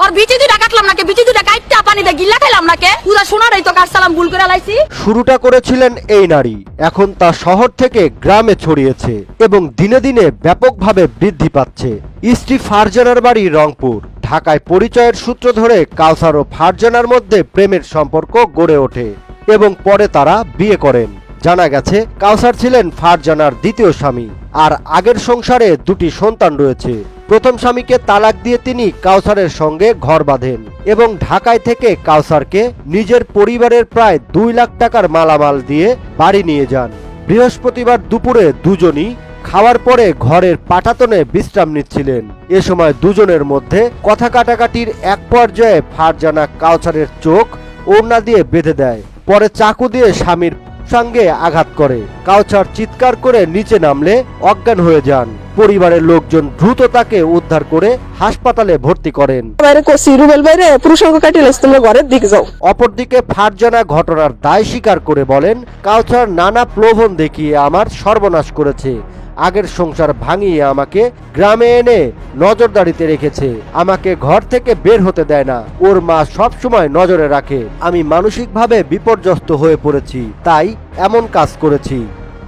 और বিচি দুইটা কাটলাম নাকি, বিচি দুইটা কাটতে পানিতে গিল্লা খাইলাম নাকি, পুরা সোনারই তো কাটসালাম ভুল করে লাইছি। শুরুটা করেছিলেন এই নারী, এখন তা শহর থেকে গ্রামে ছড়িয়েছে এবং দিনে দিনে ব্যাপকভাবে বৃদ্ধি পাচ্ছে। স্ত্রী ফারজানার বাড়ি রংপুর। ঢাকায় পরিচয়ের সূত্র ধরে কাউসার ও ফারজানার মধ্যে প্রেমের সম্পর্ক গড়ে ওঠে এবং পরে তারা বিয়ে করেন। জানা গেছে কাউসার ছিলেন ফারজানার দ্বিতীয় স্বামী, আর আগের সংসারে দুটি সন্তান রয়েছে। প্রথম স্বামীকে তালাক দিয়ে তিনি কাউসারের সঙ্গে ঘর বাঁধেন এবং ঢাকায় থেকে কাউসারকে নিজের পরিবারের প্রায় 2 লাখ টাকার মালামাল দিয়ে বাড়ি নিয়ে যান। বৃহস্পতিবার দুপুরে দুজনই খাওয়ার পরে ঘরের পাটাতনে বিশ্রাম নিচ্ছিলেন। এ সময় দুজনের মধ্যে কথা কাটাকাটির এক পর্যায়ে ফারজানা কাউসারের চোখ ওড়না দিয়ে বেঁধে দেয়, পরে চাকু দিয়ে স্বামীর সঙ্গে আঘাত করে। কাউসার চিৎকার করে নিচে নামলে অজ্ঞান হয়ে যান। পরিবারের লোকজন দ্রুত তাকে উদ্ধার করে হাসপাতালে ভর্তি করেন। অপরদিকে ফারজানা ঘটনার দায় স্বীকার করে বলেন, কাউসার নানা প্রলোভন দেখিয়ে আমার সর্বনাশ করেছে। আগের সংসার ভাঙিয়ে আমাকে গ্রামে এনে নজরদারিতে রেখেছে, আমাকে ঘর থেকে বের হতে দেয় না। ওর মা সব সময় নজরে রাখে। আমি মানসিকভাবে বিপর্যস্ত হয়ে পড়েছি, তাই এমন কাজ করেছি।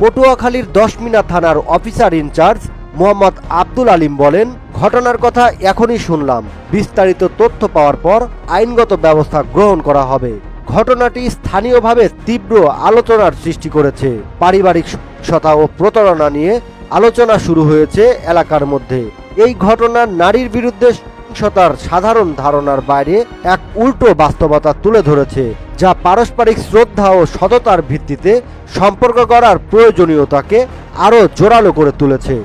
পটুয়াখালীর 10 মিনা থানার অফিসার ইনচার্জ মোহাম্মদ আব্দুল আলিম বলেন, ঘটনার কথা এখনই শুনলাম, বিস্তারিত তথ্য পাওয়ার পর আইনগত ব্যবস্থা গ্রহণ করা হবে। ঘটনাটি স্থানীয়ভাবে তীব্র আলোচনার সৃষ্টি করেছে। পারিবারিক সহিংসতা ও প্রতারণা নিয়ে আলোচনা শুরু হয়েছে এলাকার মধ্যে। এই ঘটনা নারীর বিরুদ্ধে সহিংসতার সাধারণ ধারণার বাইরে এক উল্টো বাস্তবতা তুলে ধরেছে, যা পারস্পরিক শ্রদ্ধা ও সততার ভিত্তিতে সম্পর্ক গড়ার প্রয়োজনীয়তাকে আরও জোরালো করে তুলেছে।